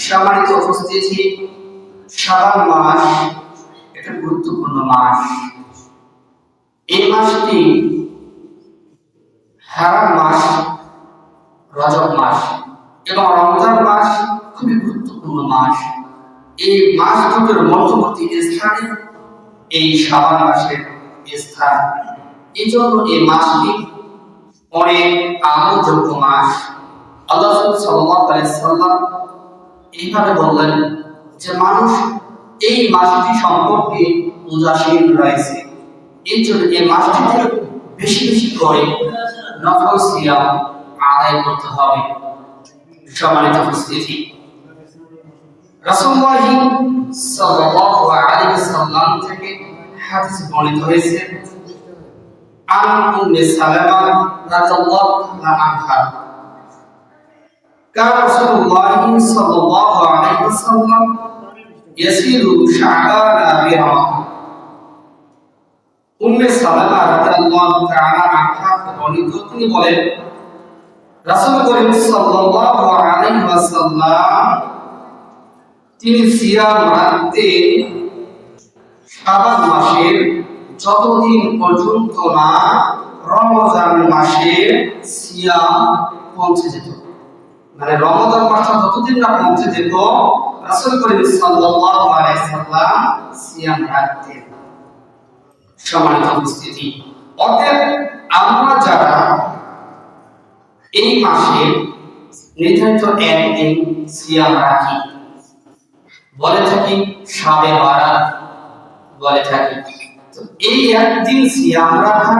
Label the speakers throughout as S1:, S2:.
S1: সম্মানিত উপস্থিতি, শাবান মাস একটা গুরুত্বপূর্ণ মাস। এই মাসটি হারাম মাস, রজব মাস এবং রমজান মাস খুবই গুরুত্বপূর্ণ মাস। এই মাস দুটোর মধ্যবর্তী স্থানে এই শাবান মাসের স্থান। এই জন্য এই মাসটি অনেক আমলযোগ্য মাস। আল্লাহ সাল্লাল্লাহু আলাইহি ওয়াসাল্লাম এইভাবে বললেন যে মানুষ এই মাসটি সম্পর্কে উদাসীন রয়েছে, এই জন্য এই মাসটিতে বেশি বেশি করে নফল সিয়াম আদায় করতে হবে। সম্মানিত উপস্থিতি, রাসূলুল্লাহ সাল্লাল্লাহু আলাইহি ওয়াসাল্লাম থেকে হাদিস বর্ণিত হয়েছে, আন উম্মে সালামা রাদিয়াল্লাহু আনহা কান রাসূলুল্লাহ সাল্লাল্লাহু আলাইহি ওয়াসাল্লাম ইয়াসিলু শাবানা বিরহমা। উম্মে সালামা রাদিয়াল্লাহু তাআলা আনহা বর্ণিত, তিনি বলেন রাসূল করিম সাল্লাল্লাহু আলাইহি ওয়াসাল্লাম তিনি সিয়াম রাখতেন শাবান মাসের যতদিন পর্যন্ত না রমজান মাসের সিয়াম পৌঁছে যেত। মানে রমজান মাসটা যতদিন না পৌঁছে যেত রাসূল করিম সাল্লাল্লাহু আলাইহি ওয়াসাল্লাম সিয়াম রাখতেন। সম্মানিত উপস্থিতি, অতএব আমরা যারা এই মাসে নির্ধারিত একদিন সিয়াম রাখি, বলে থাকি শাবে বারাত বলে থাকি, তো এই একদিন সিয়াম রাখা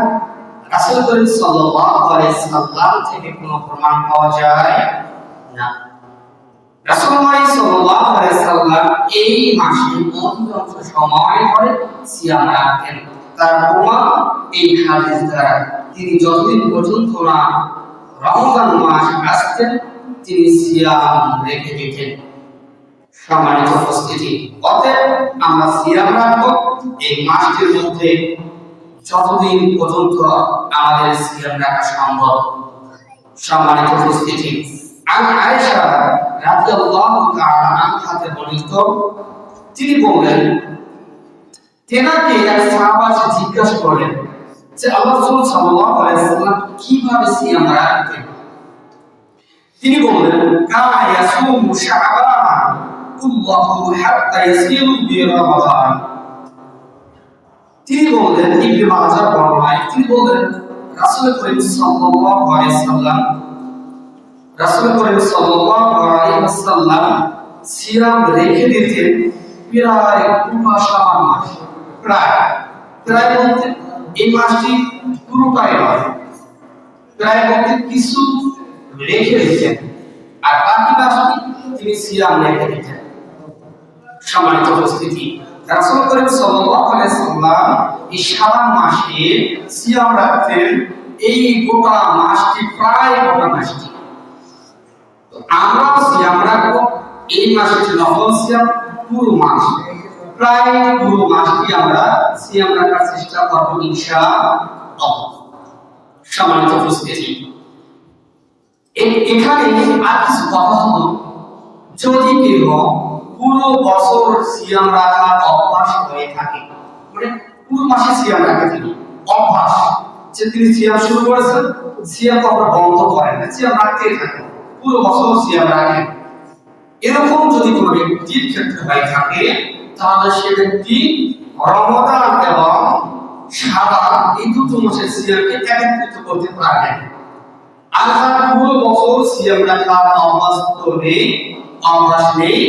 S1: রাসূল করিম সাল্লাল্লাহু আলাইহি ওয়াসাল্লাম থেকে কোনো প্রমাণ পাওয়া যায় না। রাসূলুল্লাহ সাল্লাল্লাহু আলাইহি ওয়াসাল্লাম এই মাসে অধিকাংশ সময় ধরে সিয়াম রাখতেন। তার প্রমাণ এই হাদিস দ্বারা। তিনি যতদিন পর্যন্ত না রমজান মাস আসতেন তিনি সিয়াম রেখে দিতেন। সম্মানিত উপস্থিতি, অতএব আমরা সিয়াম রাখবো এই মাসটির মধ্যে যতদিন পর্যন্ত আমাদের সিয়াম রাখা সম্ভব। সম্মানিত উপস্থিতি, আন আয়েশা রাদিয়াল্লাহু তাআলা আনহা বর্ণিত, তিনি বলেন তেনাকে এক সাহাবা জিজ্ঞাসা করলেন যে আল্লাহ রাসূল সাল্লাল্লাহু আলাইহি ওয়াসাল্লাম কিভাবে সিয়াম রাখতেন। তিনি বললেন কানা ইয়াসুমু শাবান কুল্লাহু হাত্তা ইয়াসিলু বিরমাদান। তিনি বললেন, ইবনে মাজাহ বর্ণনায় তিনি বললেন রাসূল করিম সাল্লাল্লাহু আলাইহি ওয়াসাল্লাম সিয়াম রেখে দিতেন প্রায় পুরো শাবান মাস। প্রায় বলতে এই মাসটি পুরোটাই নয়, প্রায় বলতে কিছু রেখে দিতেন আর বাকি মাসটি তিনি সিয়াম রেখে দিতেন। সম্মানিত উপস্থিতি, রাসূল করিম সাল্লাল্লাহু আলাইহি ওয়াসাল্লাম এই শাবান মাসে সিয়াম রাখতেন এই গোটা মাসটি, প্রায় গোটা মাসটি। তো আমরা সিয়াম রাখবো এই মাসে নফল সিয়াম পুরো মাস, প্রায় পুরো মাসটি আমরা সিয়াম রাখার চেষ্টা করব ইনশাআল্লাহ। সম্মানিত উপস্থিতি, এখানে আর কিছু কথা হলো, যদি কেউ পুরো বছর সিয়াম রাখার অভ্যাস হয়ে থাকে, মানে পুরো মাসে সিয়াম রাখে তিনি অভ্যাস, যে তিনি সিয়াম শুরু করেছেন সিয়াম কখনো বন্ধ করেন না, সিয়াম রাখতেই থাকেন, পুরো বছর সিয়াম রাখেন, এরকম যদি কোনো ব্যক্তির ক্ষেত্রে হয়ে থাকে তাহলে সে ব্যক্তি রমাদান এবং শাবান এই দুটো মাসের সিয়ামকে একত্রিত করতে পারবেন। আর যারা পুরো বছর সিয়াম রাখার অভ্যাস নেই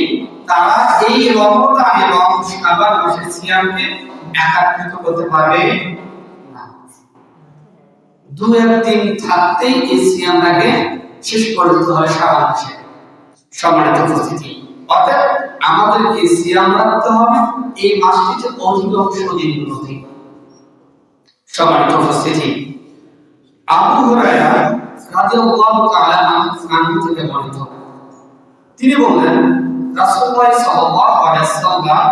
S1: তারা এই রমজান এবং শাবান মাসের সিয়ামকে একত্রিত করতে পারবে না। দু একদিন থাকতেই এই সিয়ামটাকে শেষ করে দিতে হয় শাবান মাসে। সম্মানিত উপস্থিতি, অর্থাৎ আমাদেরকে সিয়াম রাখতে হবে এই মাসটিতে অধিকাংশ দিনগুলোতে। সম্মানিত উপস্থিতি, আবু হুরায়রা রাদিয়াল্লাহু তাআলা আনহু থেকে বর্ণিত, তিনি বলেন রাসূলুল্লাহ সাল্লাল্লাহু আলাইহি ওয়াসাল্লাম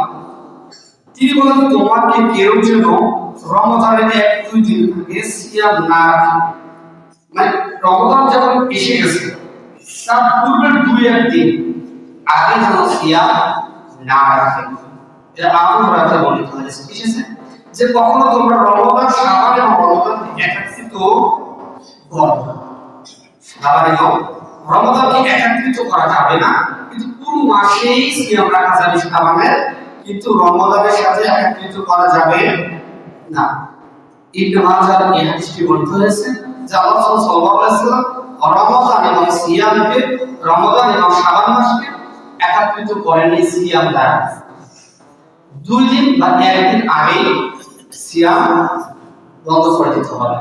S1: তিনি বলেন তোমাকে কেউ যেন রমজানের 1-2 দিন আগে সিয়াম না রাখে, মানে রমজান যখন এসে গেছে তার পূর্বের 2-1 দিন আগে যেন সিয়াম না রাখে। এটা আবু হুরায়রা বর্ণিত হয়েছে এসেছে যে কখনো তোমরা রমজান, শাবান এবং রমজানকে একত্রিত করো না। শাবান এবং রমজানকে একত্রিত করা যাবে না, কিন্তু পুরো মাসেই সিয়াম রাখা যাবে শাবানের, কিন্তু রমজানের সাথে একত্রিত করা যাবে না। ইবনে মাজাহ এই হাদিসটি বর্ণিত হয়েছে যে আল্লাহ সাল্লাল্লাহু আলাইহি ওয়াসাল্লাম রমজান এবং সিয়ামকে, রমজান এবং শাবান মাসকে একত্রিত করেননি সিয়াম দ্বারা। 2 দিন বা 1 দিন আগে সিয়াম বন্ধ করে দিতে হবে।